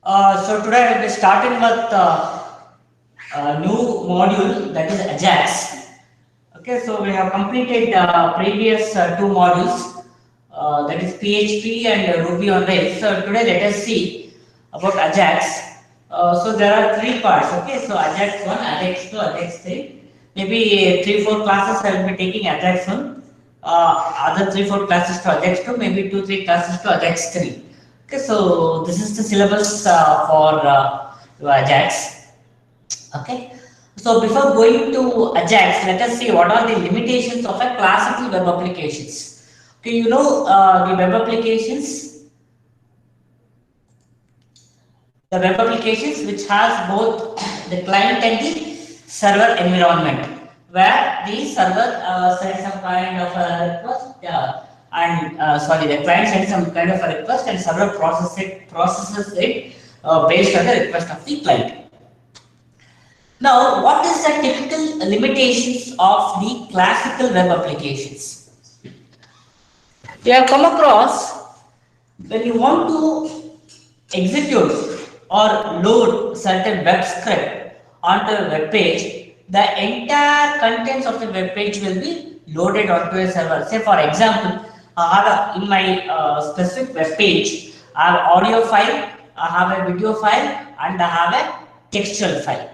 So today I will be starting with a new module, that is Ajax. Okay, so we have completed previous two modules, that is PHP and Ruby on Rails. So today let us see about Ajax. So there are three parts. Okay, so Ajax 1, Ajax 2, Ajax 3. Maybe 3-4 classes I will be taking Ajax 1. Other 3-4 classes to Ajax 2, maybe 2-3 classes to Ajax 3. Okay, so this is the syllabus for Ajax. Okay, so before going to Ajax, let us see what are the limitations of a classical web applications. Okay, you know the web applications, which has both the client and the server environment, where the server sends some kind of a request the client sends some kind of a request and server processes it based on the request of the client. Now, what is the typical limitations of the classical web applications? You have come across when you want to execute or load certain web script onto a web page, the entire contents of the web page will be loaded onto a server. Say for example, in my specific web page, I have audio file, I have a video file, and I have a textual file.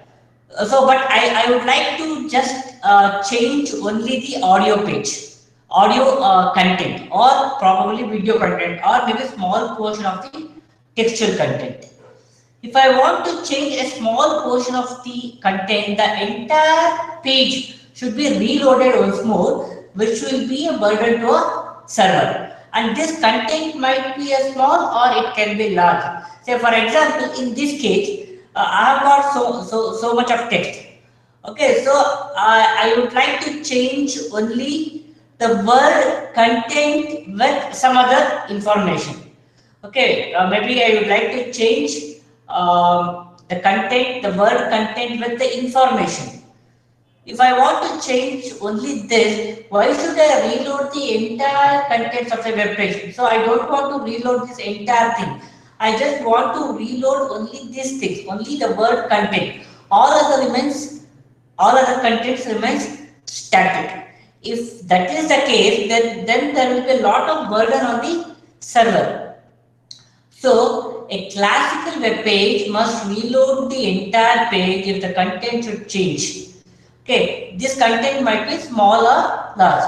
But I would like to just change only the audio page, audio content, or probably video content, or maybe small portion of the textual content. If I want to change a small portion of the content, the entire page should be reloaded once more, which will be a burden to a server. And this content might be a small or it can be large. Say for example, in this case, I have got so much of text. Okay, so I would like to change only the word content with some other information. Okay, maybe I would like to change the word content with the information. If I want to change only this, why should I reload the entire contents of the web page? So I don't want to reload this entire thing. I just want to reload only these things, only the word content. All other contents remains static. If that is the case, then there will be a lot of burden on the server. So a classical web page must reload the entire page if the content should change. Okay, this content might be small or large.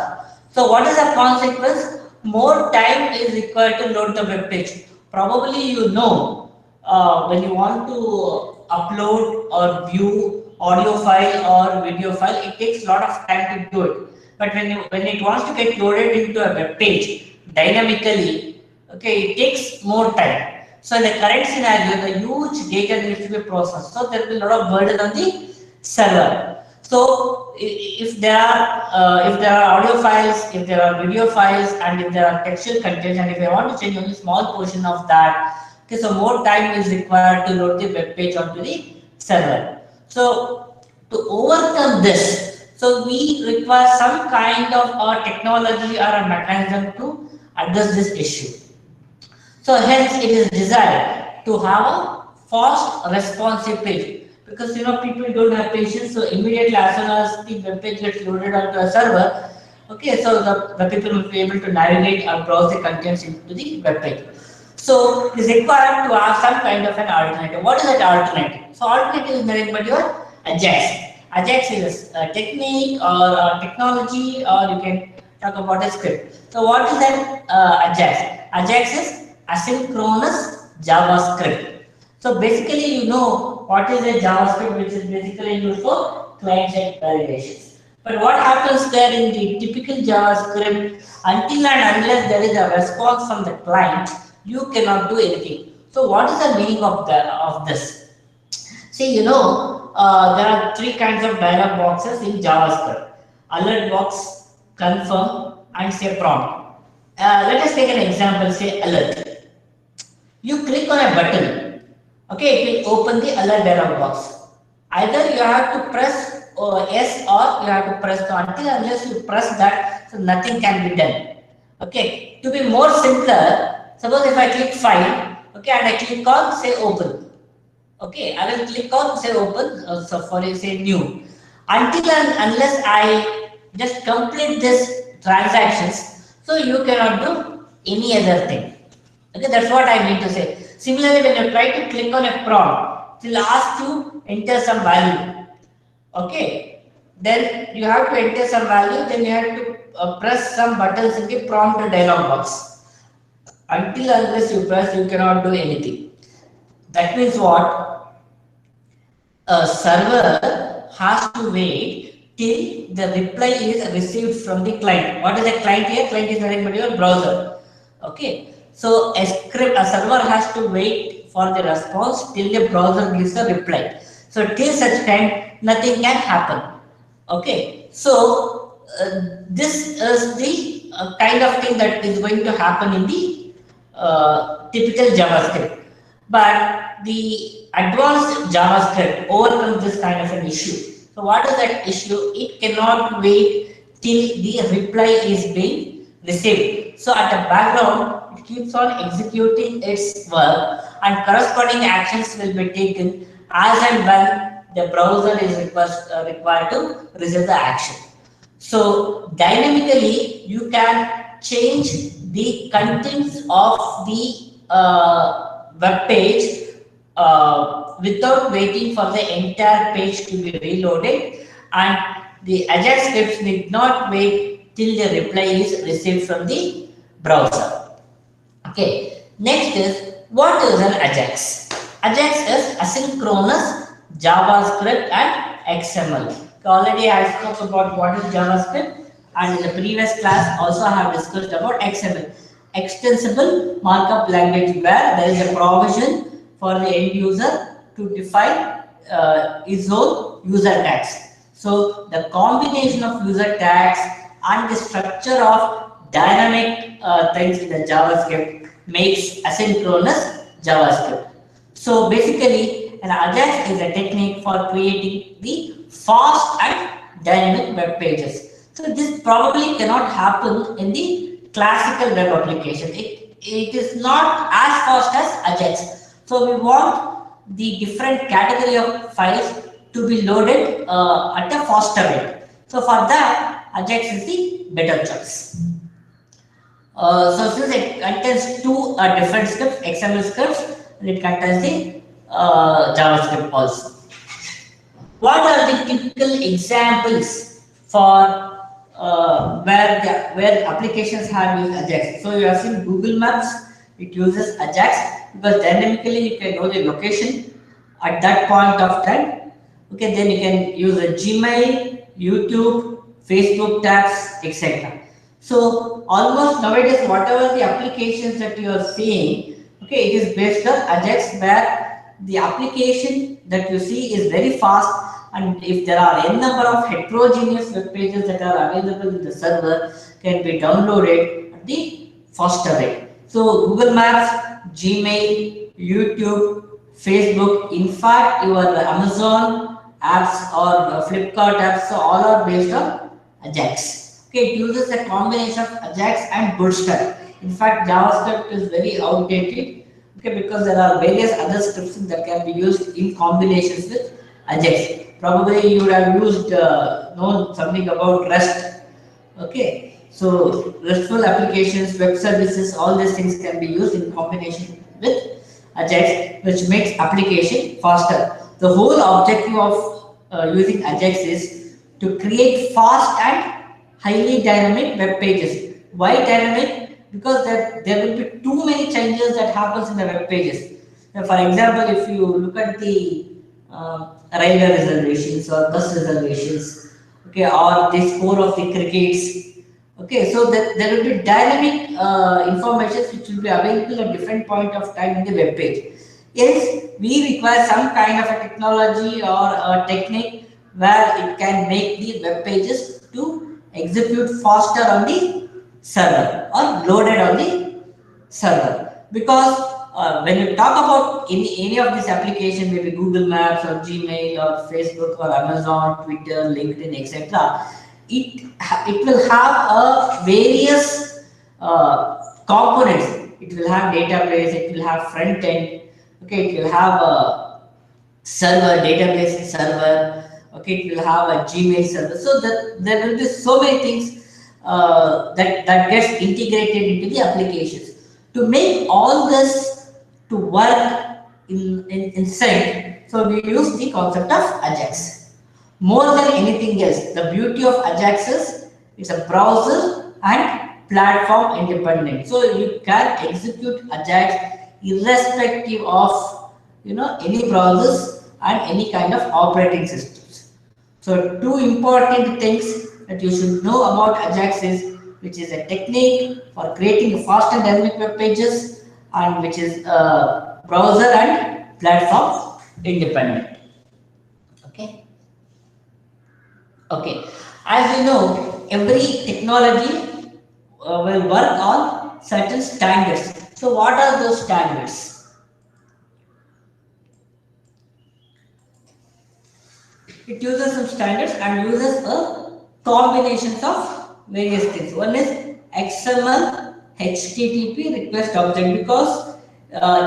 So what is the consequence? More time is required to load the web page. Probably you know when you want to upload or view audio file or video file, it takes a lot of time to do it. But when it wants to get loaded into a web page dynamically, okay, it takes more time. So in the current scenario, the huge data needs to be processed. So there will be a lot of burden on the server. So if there are audio files, if there are video files, and if there are textual contents, and if I want to change only small portion of that, okay, so more time is required to load the web page onto the server. So to overcome this, so we require some kind of a technology or a mechanism to address this issue. So hence it is desired to have a fast responsive page, because people don't have patience. So immediately as soon as the web page gets loaded onto a server, okay, so the people will be able to navigate or browse the contents into the web page. So it is required to have some kind of an alternative. What is that alternative? So alternative is nothing but your Ajax. Ajax is a technique or a technology, or you can talk about a script. So what is that Ajax? Ajax is asynchronous JavaScript. So basically, what is a JavaScript, which is basically used for client-side validations. But what happens there in the typical JavaScript, until and unless there is a response from the client, you cannot do anything. So what is the meaning of this? See, there are three kinds of dialog boxes in JavaScript: alert box, confirm, and say prompt. Let us take an example. Say alert. You click on a button, okay, it will open the alert dialog box. Either you have to press yes, or you have to press no. Until unless you press that, so nothing can be done. Okay, to be more simpler, suppose if I click file, okay, and I click on say open. Okay, I will click on say open, so for say new. Until and unless I just complete this transactions, so you cannot do any other thing. Okay, that's what I mean to say. Similarly, when you try to click on a prompt, it will ask you enter some value. Okay, then you have to enter some value, then you have to press some buttons in the prompt dialog box. Until unless you press, you cannot do anything. That means what? A server has to wait till the reply is received from the client. What is a client here? Client is nothing but your browser. Okay. So a server has to wait for the response till the browser gives a reply. So till such time, nothing can happen. Okay. So this is the kind of thing that is going to happen in the typical JavaScript. But the advanced JavaScript overcomes this kind of an issue. So what is that issue? It cannot wait till the reply is being received. So at the background, it keeps on executing its work and corresponding actions will be taken as and when the browser is required to receive the action. So dynamically, you can change the contents of the web page without waiting for the entire page to be reloaded, and the Ajax scripts need not wait till the reply is received from the browser. Okay, next is what is an Ajax? Ajax is asynchronous JavaScript and XML. So already I spoke about what is JavaScript, and in the previous class also I have discussed about XML, extensible markup language, where there is a provision for the end user to define his own user tags. So the combination of user tags and the structure of dynamic things in the JavaScript makes asynchronous JavaScript. So basically, an Ajax is a technique for creating the fast and dynamic web pages. So this probably cannot happen in the classical web application. It is not as fast as Ajax. So we want the different category of files to be loaded at a faster rate. So for that, Ajax is the better choice. So since it contains two different scripts, XML scripts, and it contains the JavaScript also. What are the typical examples for where applications have used Ajax? So you have seen Google Maps, it uses Ajax because dynamically you can know the location at that point of time. Okay, then you can use a Gmail, YouTube, Facebook tabs, etc. So almost nowadays, whatever the applications that you are seeing, okay, it is based on Ajax, where the application that you see is very fast, and if there are n number of heterogeneous web pages that are available in the server, can be downloaded at the faster rate. So Google Maps, Gmail, YouTube, Facebook, in fact your Amazon apps or Flipkart apps, so all are based on Ajax. Okay, it uses a combination of Ajax and Bootstrap. In fact, JavaScript is very outdated, okay, because there are various other scripts that can be used in combinations with Ajax. Probably you would have used known something about REST. Okay, so RESTful applications, web services, all these things can be used in combination with Ajax, which makes application faster. The whole objective of using Ajax is to create fast and highly dynamic web pages. Why dynamic? Because there will be too many changes that happens in the web pages. Now, for example, if you look at the railway reservations or bus reservations, okay, or the score of the crickets, okay, so that there will be dynamic information which will be available at different point of time in the web page. Yes, we require some kind of a technology or a technique where it can make the web pages to execute faster on the server or loaded on the server. Because when you talk about any of these applications, maybe Google Maps or Gmail or Facebook or Amazon, Twitter, LinkedIn, etc., it will have a various components. It will have database, it will have front end, okay, it will have server, database server. Okay, it will have a Gmail server. So that there will be so many things that gets integrated into the applications. To make all this to work in sync, so we use the concept of Ajax. More than anything else, the beauty of Ajax is it's a browser and platform independent. So you can execute Ajax irrespective of any browsers and any kind of operating systems. So two important things that you should know about Ajax is which is a technique for creating fast and dynamic web pages and which is browser and platform independent. Okay. Okay. As you know, every technology will work on certain standards. So what are those standards? It uses some standards and uses a combinations of various things. One is XML HTTP request object because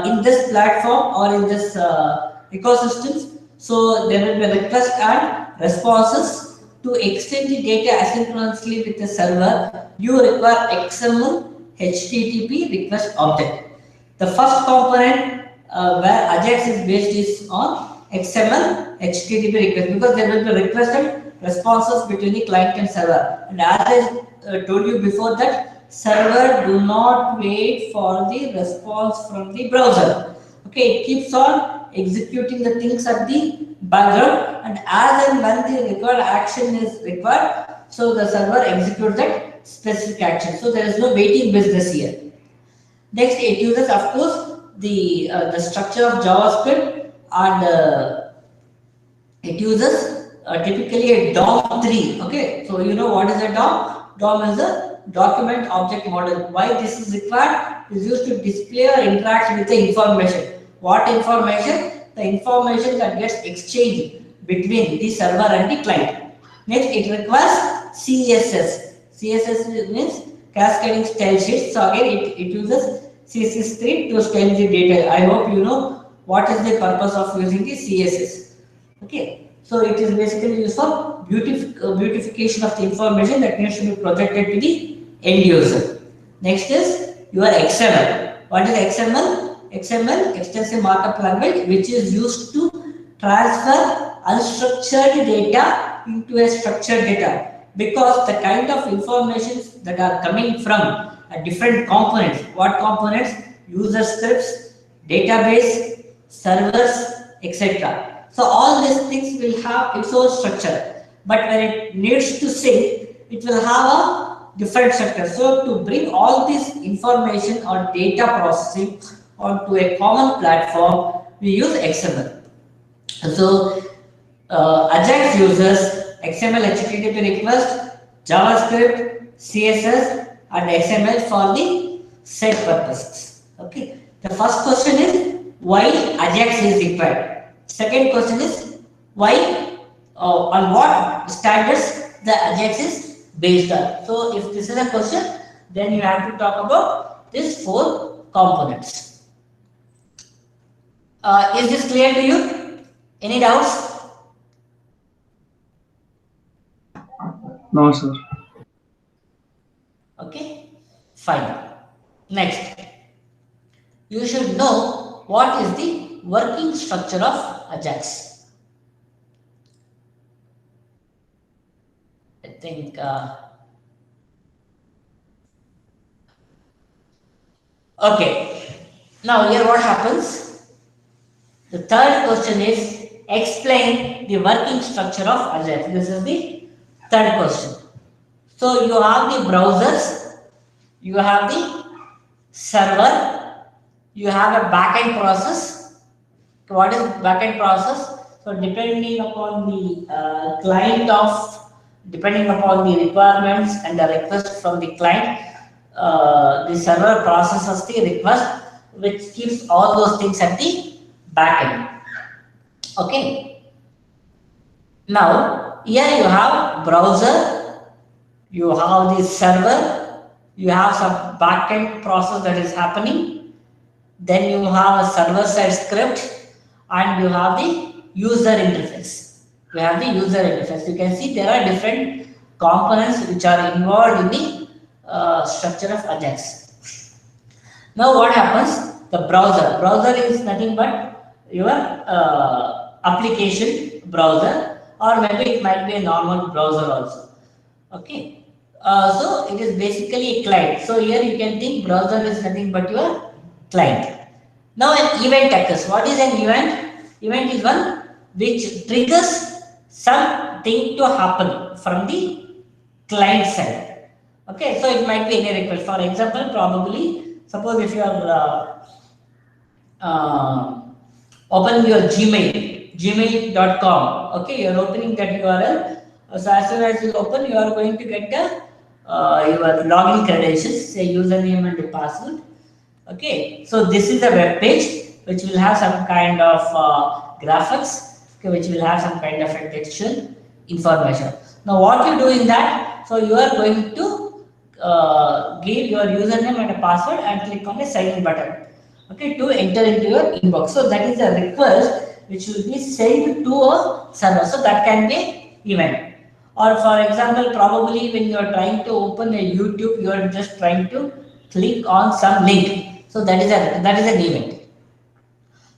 in this platform or in this ecosystems, so there will be request and responses to exchange the data asynchronously with the server. You require XML HTTP request object. The first component where Ajax is based is on XML HTTP request because there will be request and responses between the client and server. And as I told you before that server do not wait for the response from the browser. Okay, it keeps on executing the things at the background, and as and when the required action is required, so the server executes that specific action. So there is no waiting business here. Next, it uses, of course, the structure of JavaScript, and it uses typically a DOM3. Okay, so you know what is a DOM? DOM is a document object model. Why this is required? Is used to display or interact with the information. What information? The information that gets exchanged between the server and the client. Next, it requires CSS. CSS means cascading style sheets. So again, it uses CSS3 to style the data. I hope you know what is the purpose of using the CSS. Okay, so it is basically used for beautification of the information that needs to be projected to the end user. Next is your XML. What is XML? XML, extensive markup language, which is used to transfer unstructured data into a structured data, because the kind of information that are coming from different components. What components? User scripts, database, servers, etc. So all these things will have its own structure, but when it needs to sync, it will have a different structure. So to bring all this information or data processing onto a common platform, we use XML. So Ajax uses XML HTTP request, JavaScript, CSS, and XML for the set purposes. Okay. The first question is why Ajax is required. Second question is why on what standards the Ajax is based on. So if this is a question, then you have to talk about these four components. Is this clear to you? Any doubts? No, sir. Okay, fine. Next, you should know what is the working structure of Ajax. I think okay. Now here what happens? The third question is explain the working structure of Ajax. This is the third question. So you have the browsers, you have the server, you have a backend process. What is backend process? So depending upon the depending upon the requirements and the request from the client, the server processes the request, which keeps all those things at the backend. Okay. Now here you have browser, you have the server, you have some backend process that is happening, then you have a server side script, and you have the user interface. We have the user interface. You can see there are different components which are involved in the structure of Ajax. Now what happens? The browser. Browser is nothing but your application browser, or maybe it might be a normal browser also. Okay. So it is basically a client. So here you can think browser is nothing but your client. Now an event occurs. What is an event? Event is one which triggers something to happen from the client side. Okay, so it might be any request. For example, probably suppose if you are opening your gmail.com. Okay, you are opening that URL. So as soon as you open, you are going to get the your login credentials, say username and the password. Okay, so this is a web page which will have some kind of graphics, okay, which will have some kind of a textual information. Now what you do in that, so you are going to give your username and a password and click on the sign in button, okay, to enter into your inbox. So that is a request which will be sent to a server. So that can be event. Or for example, probably when you are trying to open a YouTube, you are just trying to click on some link. So that is an event.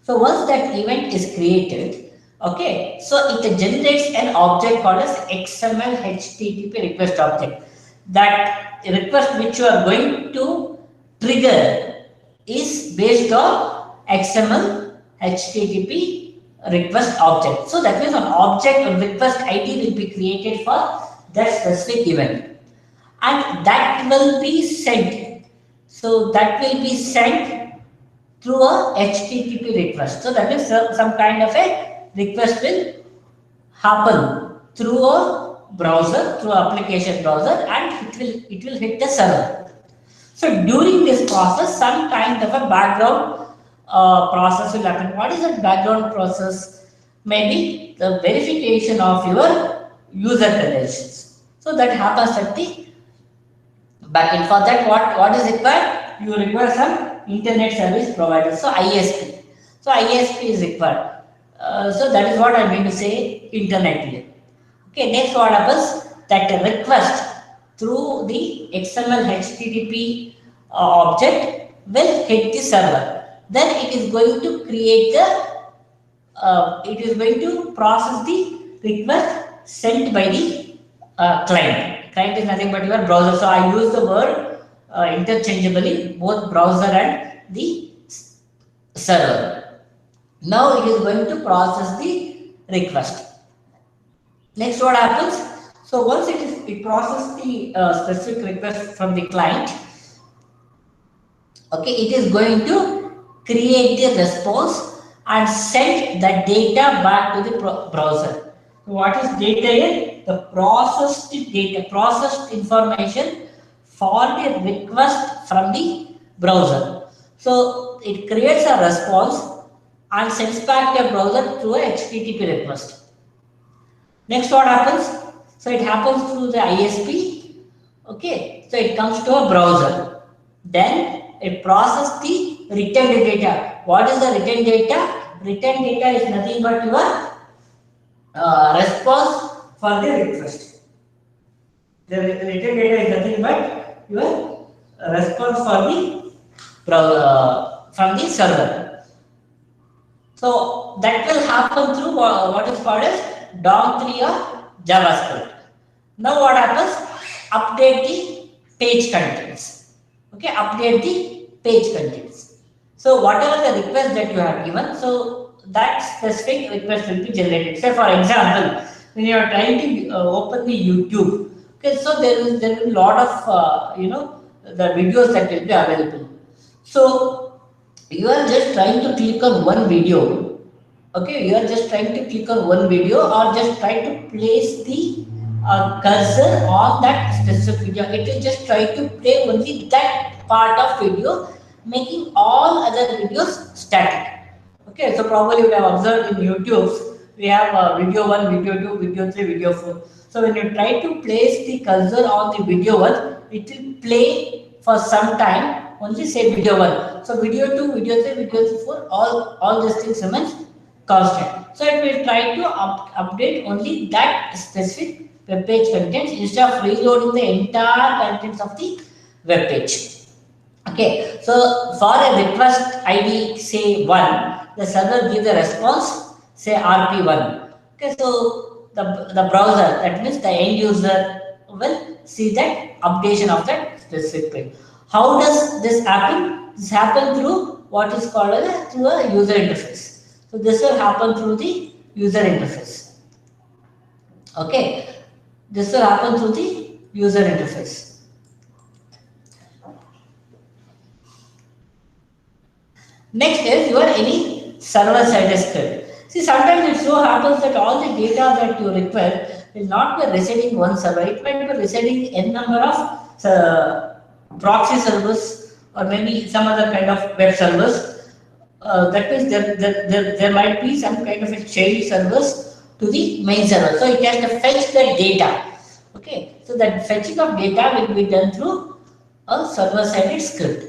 So once that event is created, okay, so it generates an object called as XML HTTP request object. That request which you are going to trigger is based on XML HTTP request object. So that means an object or request ID will be created for that specific event, and that will be sent. So that will be sent through a HTTP request. So that means some kind of a request will happen through a browser, through application browser, and it will hit the server. So during this process, some kind of a background process will happen. What is that background process? Maybe the verification of your user credentials. So that happens at the backend. For that, what is required? You require some internet service provider. So ISP. So ISP is required. So that is what I mean to say internet here. Okay. Next, what happens? That request through the XML HTTP object will hit the server. Then it is going to create the, it is going to process the request sent by the client. Client is nothing but your browser. So I use the word interchangeably, both browser and the server. Now it is going to process the request. Next, what happens? So once it processes the specific request from the client, okay, it is going to create the response and send the data back to the browser. So what is data here? The processed data, processed information for the request from the browser. So it creates a response and sends back the browser through a HTTP request. Next, what happens? So it happens through the ISP. Okay, so it comes to a browser. Then it processes the return data. What is the return data? Return data is nothing but your response for the request. The return data is nothing but your response for the from the server. So that will happen through what is called as DOM3 or JavaScript. Now what happens? Update the page contents. Okay, update the page contents. So whatever the request that you have given, so that specific request will be generated. Say for example, when you are trying to open the YouTube, okay, so there will be a lot of the videos that will be available. So you are just trying to click on one video. Okay, you are just trying to click on one video or just try to place the cursor on that specific video. It will just try to play only that part of video, making all other videos static. Okay, so probably you have observed in YouTube, we have video 1, video 2, video 3, video 4. So when you try to place the cursor on the video 1, it will play for some time, only say video 1. So video 2, video 3, video 4, all these things remains constant. So it will try to update only that specific web page contents instead of reloading the entire contents of the web page. Okay, so for a request ID say 1, the server gives a response say RP1. Okay, so the browser, that means the end user, will see that updation of that specific page. How does this happen? This happens through what is called through a user interface. So this will happen through the user interface. Okay, this will happen through the user interface. Next is your any server-side script. See, sometimes it so happens that all the data that you require will not be residing one server. It might be residing n number of proxy servers or maybe some other kind of web servers. That means there might be some kind of a chain servers to the main server. So it has to fetch the data. Okay, so that fetching of data will be done through a server-side script.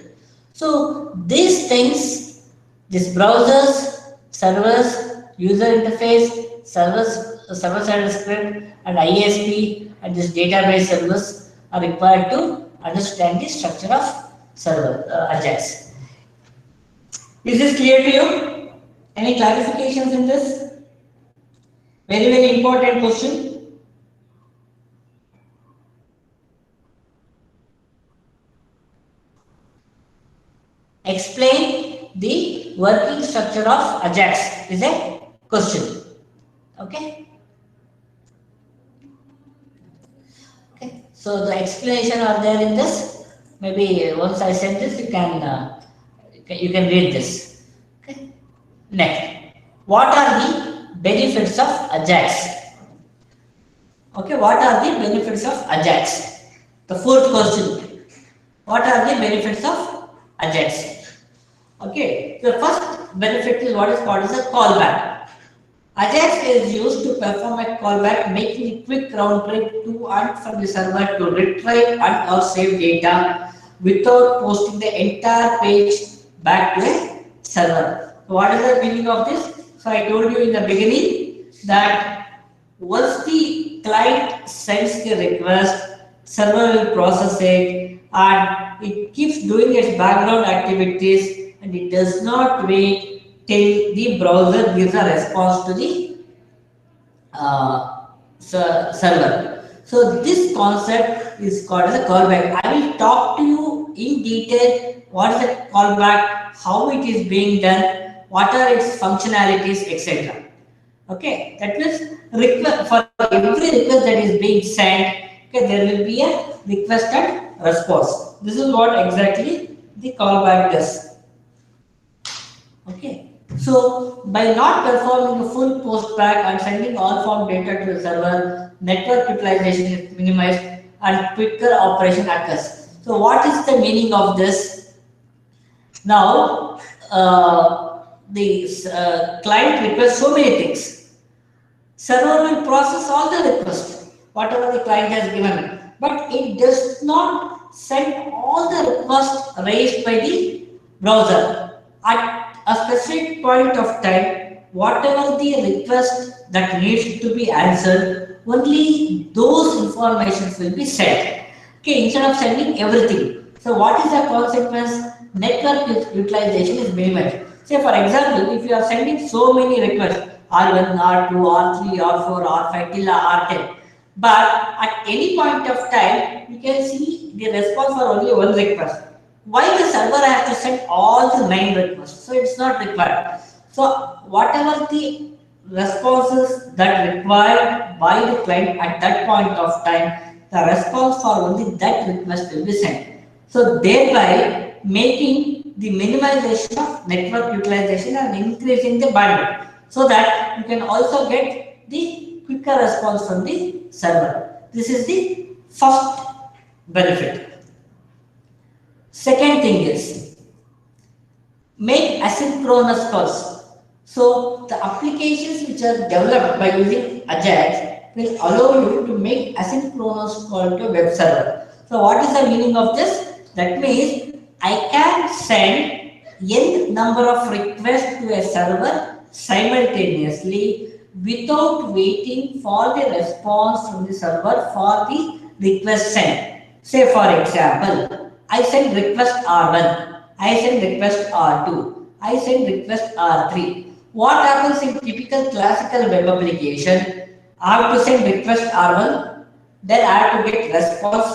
So these things, these browsers, servers, user interface, server-side script, and ISP, and this database servers are required to understand the structure of server Ajax. Is this clear to you? Any clarifications in this? Very, very important question. Explain the working structure of Ajax is a question. Okay. Okay. So the explanation are there in this. Maybe once I send this, you can read this. Okay. Next, what are the benefits of Ajax? Okay. What are the benefits of Ajax? The fourth question. What are the benefits of Ajax? Okay, the first benefit is what is called as a callback. Ajax is used to perform a callback, making a quick round trip to and from the server to retrieve and or save data without posting the entire page back to a server. So what is the meaning of this? So I told you in the beginning that once the client sends the request, server will process it and it keeps doing its background activities and it does not wait till the browser gives a response to the server. So this concept is called as a callback. I will talk to you in detail what is a callback, how it is being done, what are its functionalities, etc. Okay, that means for every request that is being sent, okay, there will be a request and response. This is what exactly the callback does. Okay, so by not performing a full post back and sending all form data to the server, network utilization is minimized and quicker operation occurs. So what is the meaning of this? Now, the client requests so many things. Server will process all the requests, whatever the client has given, but it does not send all the requests raised by the browser. At a specific point of time, whatever the request that needs to be answered, only those informations will be sent. Okay, instead of sending everything. So what is the consequence? Network utilization is minimized. Say for example, if you are sending so many requests, R1, R2, R3, R4, R5 till R10, but at any point of time, you can see the response for only one request. Why the server has to send all the 9 requests? So it's not required. So whatever the responses that required by the client at that point of time, the response for only that request will be sent. So thereby making the minimization of network utilization and increasing the bandwidth, so that you can also get the quicker response from the server. This is the first benefit. Second thing is make asynchronous calls. So the applications which are developed by using Ajax will allow you to make asynchronous call to web server. So what is the meaning of this? That means I can send n number of requests to a server simultaneously without waiting for the response from the server for the request sent. Say for example, I send request R1, I send request R2, I send request R3. What happens in typical classical web application? I have to send request R1, then I have to get response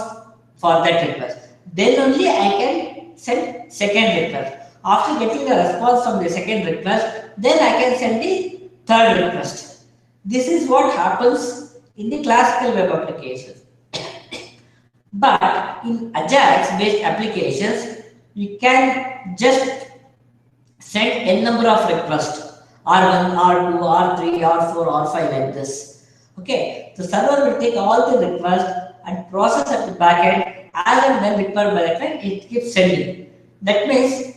for that request. Then only I can send second request. After getting the response from the second request, then I can send the third request. This is what happens in the classical web applications. But in Ajax based applications, you can just send n number of requests R1, R2, R3, R4, R5 like this. Okay, the server will take all the requests and process at the backend as and when required by the client, it keeps sending. That means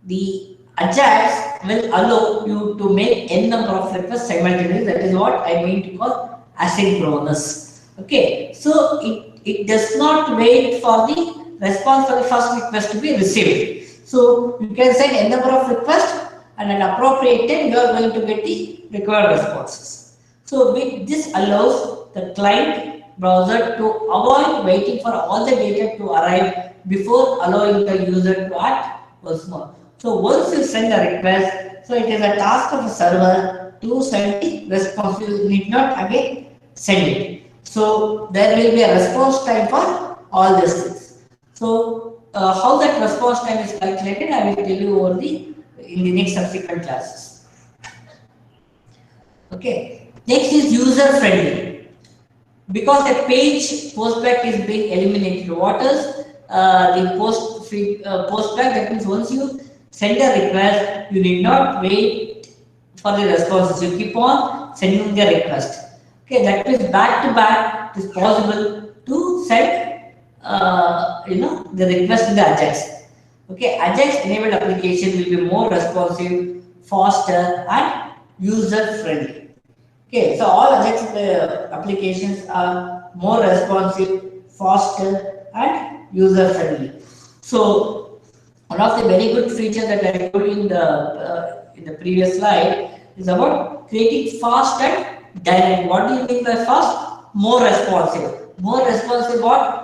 the Ajax will allow you to make n number of requests simultaneously. That is what I mean to call asynchronous. Okay, so it does not wait for the response for the first request to be received. So you can send n number of requests and at appropriate time you are going to get the required responses. So this allows the client browser to avoid waiting for all the data to arrive before allowing the user to act once more. So once you send a request, so it is a task of a server to send the response. You need not again send it. So there will be a response time for all these things. So how that response time is calculated, I will tell you in the next subsequent classes. Okay. Next is user friendly. Because a page postback is being eliminated. What is the postback? That means once you send a request, you need not wait for the responses. You keep on sending the request. Okay, that means back to back it is possible to send the request in the Ajax. Okay, Ajax enabled application will be more responsive, faster, and user friendly. Okay, so all Ajax applications are more responsive, faster, and user friendly. So one of the very good features that I told you in the previous slide is about creating fast and dynamic. What do you mean by fast? More responsive. More responsive what?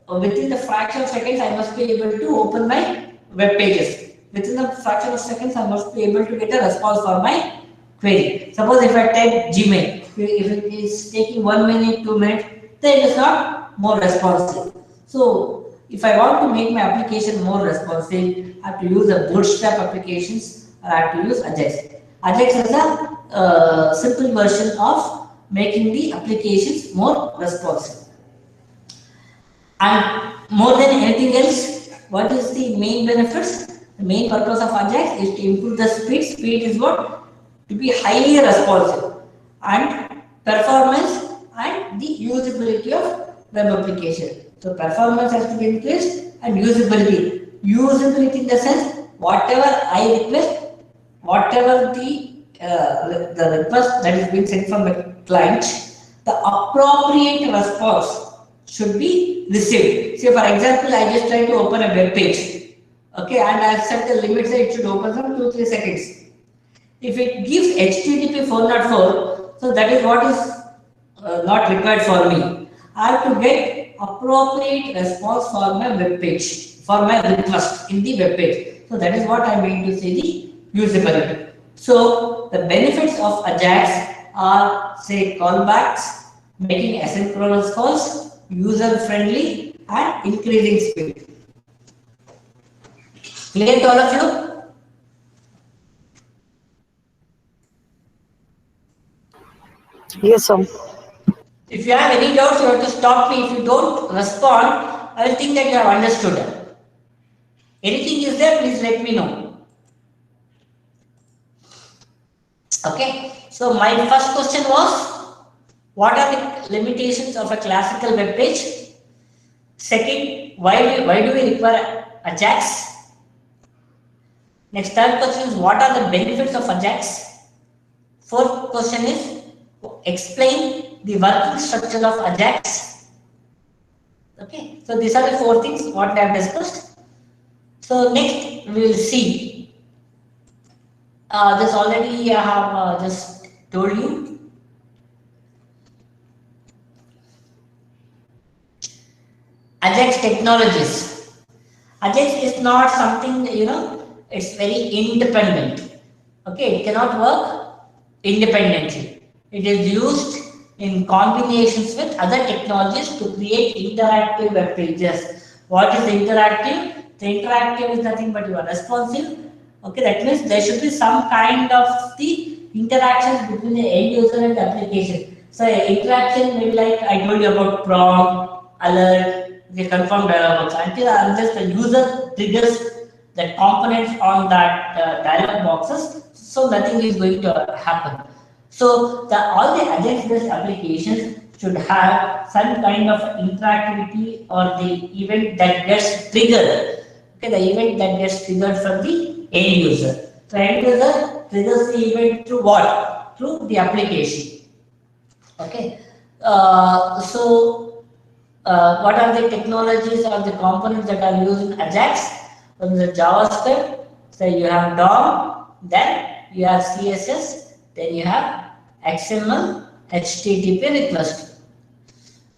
Within the fraction of seconds, I must be able to open my web pages. Within the fraction of seconds, I must be able to get a response for my query. Suppose if I type Gmail, if it is taking 1 minute, 2 minutes, then it is not more responsive. So if I want to make my application more responsive, I have to use a bootstrap applications or I have to use Ajax. Ajax is a simple version of making the applications more responsive. And more than anything else, what is the main benefits? The main purpose of Ajax is to improve the speed. Speed is what? To be highly responsive and performance and the usability of web application. So performance has to be increased and usability. Usability in the sense whatever I request, whatever the request that is being sent from the client, the appropriate response should be received. Say for example, I just try to open a web page, okay, and I have set the limit that it should open from 2-3 seconds. If it gives HTTP 404, so that is what is not required for me. I have to get appropriate response for my web page, for my request in the web page. So that is what I mean to say the usability. So the benefits of Ajax are, say, callbacks, making asynchronous calls, user friendly, and increasing speed. Clear to all of you? Yes, sir. If you have any doubts, you have to stop me. If you don't respond, I will think that you have understood. Anything is there, please let me know. Okay. So my first question was, what are the limitations of a classical web page? Second, why do we require Ajax? Next, third question is, what are the benefits of Ajax? Fourth question is, explain the working structure of Ajax. Okay, so these are the 4 things what we have discussed. So next we will see This already I have just told you. Ajax Technologies. Ajax is not something, it's very independent. Okay, it cannot work independently. It is used in combinations with other technologies to create interactive web pages. What is interactive? The interactive is nothing but you are responsive. Okay, that means there should be some kind of the interactions between the end user and the application. So interaction maybe like I told you about prompt, alert, the confirm dialog box. Unless the user triggers the components on that dialog boxes, so nothing is going to happen. So all the Ajax-based applications should have some kind of interactivity or the event that gets triggered. Okay, the event that gets triggered from the end user. So end user triggers the event through what? Through the application. Okay. What are the technologies or the components that are used in Ajax? From the JavaScript, so you have DOM, then you have CSS, then you have XML, HTTP request.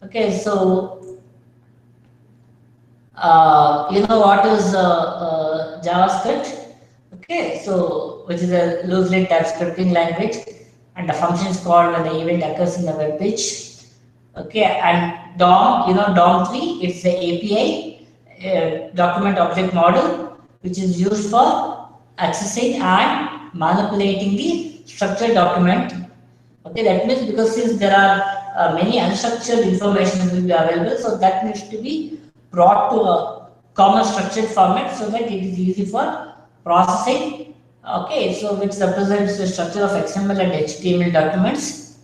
Okay, so you know what is JavaScript? Okay, so which is a loosely typed scripting language, and the function is called when the event occurs in the web page. Okay, and DOM, DOM3, it's the API, document object model, which is used for accessing and manipulating the structured document. Okay, that means because since there are many unstructured information will be available, so that needs to be brought to a common structured format so that it is easy for processing. Okay, so which represents the structure of XML and HTML documents.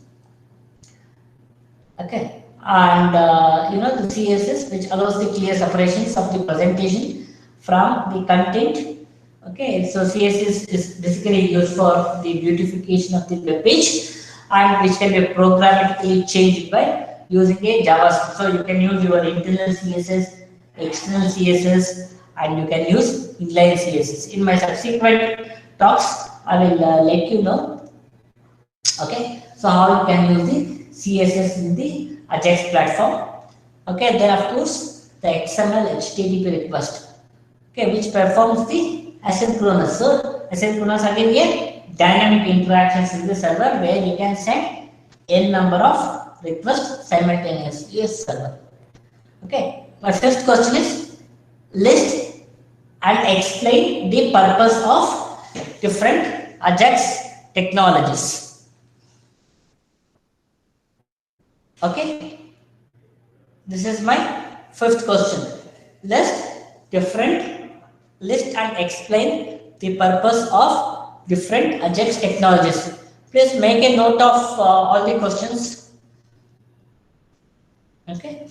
Okay, and the CSS, which allows the clear separations of the presentation from the content. Okay, so CSS is basically used for the beautification of the web page, and which can be programmatically changed by using a JavaScript. So you can use your internal CSS, external CSS, and you can use inline CSS. In my subsequent talks, I will let you know. Okay, so how you can use the CSS in the Ajax platform. Okay, then of course the XML HTTP request. Okay, which performs the asynchronous. So asynchronous again here dynamic interactions in the server where you can send n number of requests simultaneously as server. Okay, my first question is list and explain the purpose of different Ajax technologies. Okay, this is my fifth question. List and explain the purpose of different Ajax technologies. Please make a note of all the questions. Okay.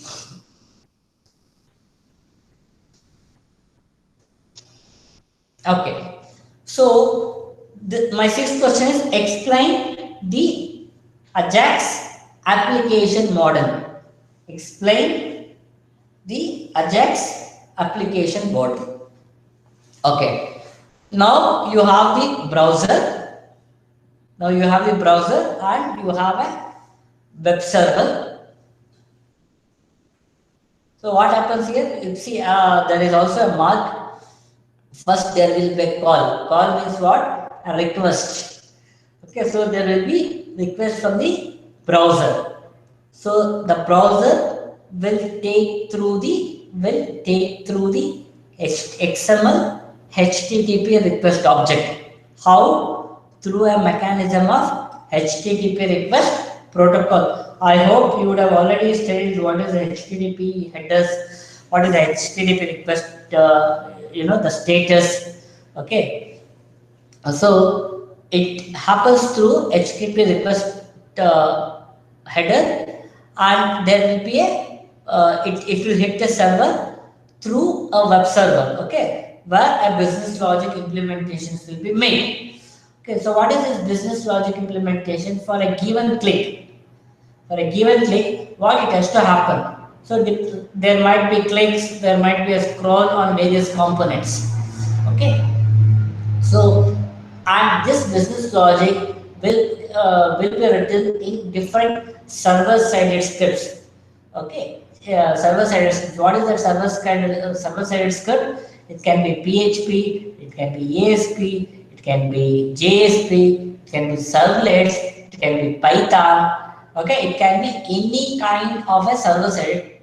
Okay. So my sixth question is explain the Ajax application model. Explain the Ajax application model. Okay. Now you have the browser. And you have a web server. So what happens here? You see, there is also a mark. First, there will be a call. Call means what? A request. Okay, so there will be request from the browser. So the browser will take through the XML HTTP request object. How? Through a mechanism of HTTP request protocol. I hope you would have already studied what is HTTP headers, what is the HTTP request, the status. Okay. So it happens through HTTP request header, and there will be it will hit the server through a web server. Okay, where a business logic implementations will be made. Okay, so what is this business logic implementation? For a given click, what it has to happen? So there might be clicks, there might be a scroll on various components. Okay, so and this business logic will be written in different server-sided scripts. Okay, server-sided script. What is that server-sided script? It can be PHP, it can be ASP, it can be JSP, it can be servlets, it can be Python. Okay, it can be any kind of a server-sided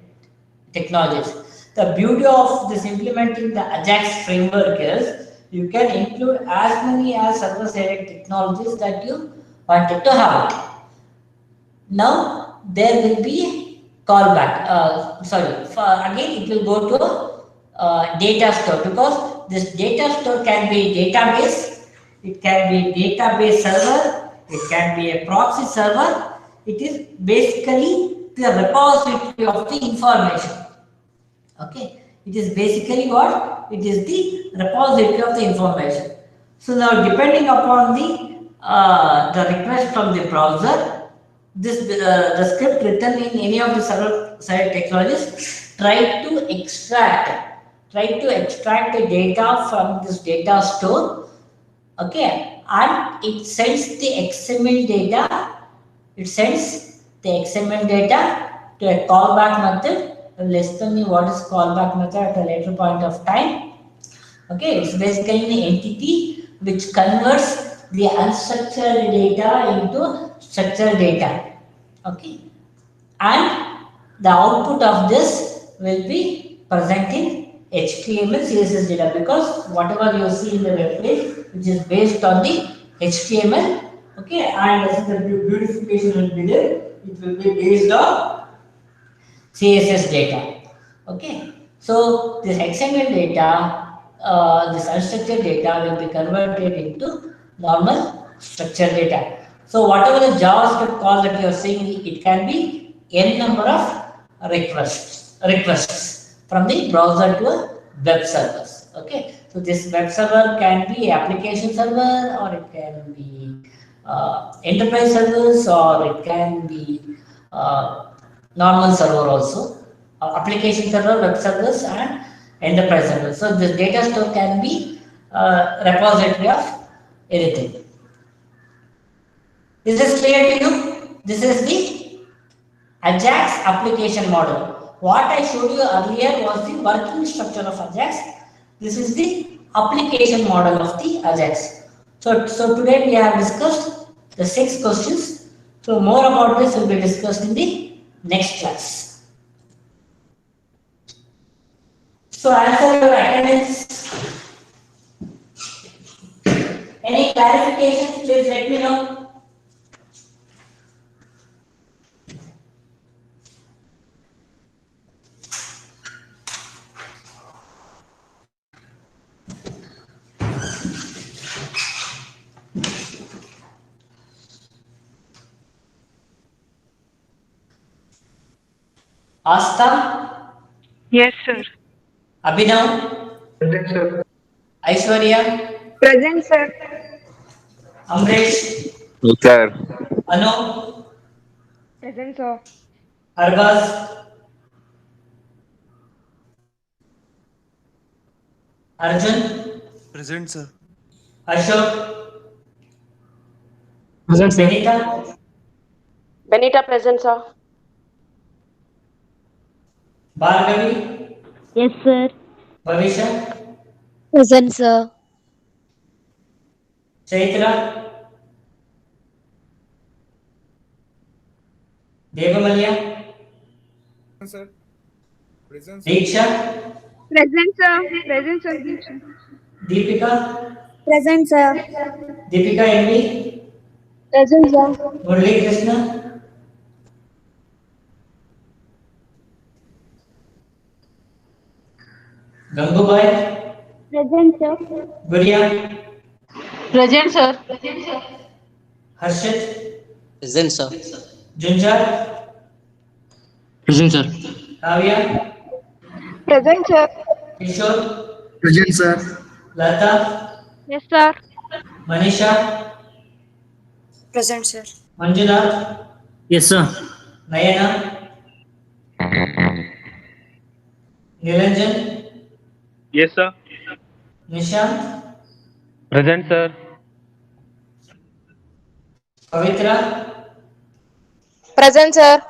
technologies. The beauty of this implementing the Ajax framework is you can include as many as server-side technologies that you wanted to have. Now there will be callback. Again it will go to data store because this data store can be database, it can be database server, it can be a proxy server. It is basically the repository of the information. Okay, it is basically what? It is the repository of the information. So now depending upon the request from the browser, the script written in any of the server-side technologies try to extract the data from this data store. Okay, and it sends the XML data. It sends the XML data to a callback method. I will explain you what is callback method at a later point of time. Okay, it's basically an entity which converts the unstructured data into structured data. Okay, and the output of this will be present in HTML CSS data because whatever you see in the web page, which is based on the HTML, okay, and as the beautification will be there, it will be based on CSS data. Okay, so this XML data, this unstructured data will be converted into normal structured data. So whatever the JavaScript call that you are saying, it can be n number of requests from the browser to a web servers. Okay, so this web server can be application server, or it can be enterprise servers, or it can be normal server also, application server, web servers, and enterprise servers. So this data store can be repository of anything. Is this clear to you? This is the Ajax application model. What I showed you earlier was the working structure of Ajax. This is the application model of the Ajax. So today we have discussed the 6 questions. So more about this will be discussed in the next class. So answer your attendance. Any clarifications, please let me know. Asta, Yes, sir. Abhinav, Present, sir. Aishwarya, Present, sir. Amresh, Yes, sir. Anu, Present, sir. Arbaz, Arjun, Present, sir. Ashok, Present, sir. Benita, Benita present, sir. Bhargavi, Yes, sir. Bhavisha, Present, sir. Chaitra, Devamalya, Sir. Present, sir. Diksha, Present, sir. Present, sir. Deepika, Present, sir. Deepika MB, Present, sir. Murli Krishna, Gangubai, Present, sir. Guria, Present, sir. Harshit, Present, sir. Junjar, Present, sir. Kavya, Present, sir. Kishore, Present, sir. Lata, Yes, sir. Manisha, Present, sir. Manjunath, Yes, sir. Nayana, Niranjan, Yes, sir. Nishant, Present, sir. Pavitra, Present, sir.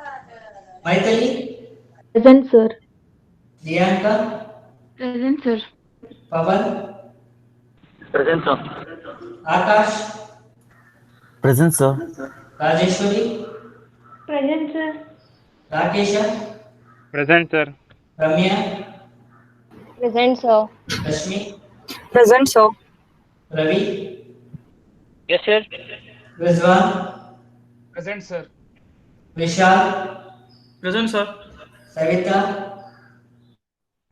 Maithili, Present, sir. Dianka, Present, sir. Pavan, Present, sir. Akash, Present, sir. Rajeshwari, Present, sir. Rakesha, Present, sir. Ramya, Present, sir. Rashmi, Present, sir. Ravi, Yes, sir. Rizwan, Present, sir. Vishal, Present, sir. Savita,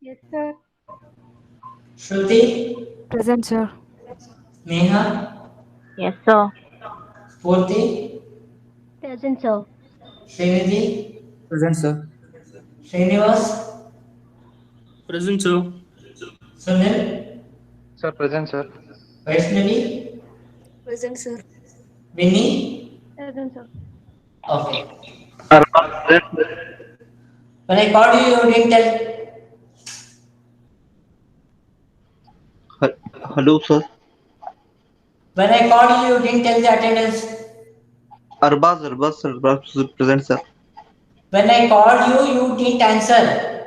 Yes, sir. Shruti, Present, sir. Neha, Yes, sir. Spurti, Present, sir. Srinidhi, Present, sir. Srinivas, Present, sir. Sunil, Sir, present, sir. Vaishnavi, Present, sir. Vinny. Present, sir. Okay. When I called you, you didn't tell. Hello, sir. When I called you, you didn't tell the attendance. Arbaz, sir. Present, sir. When I called you, you didn't answer.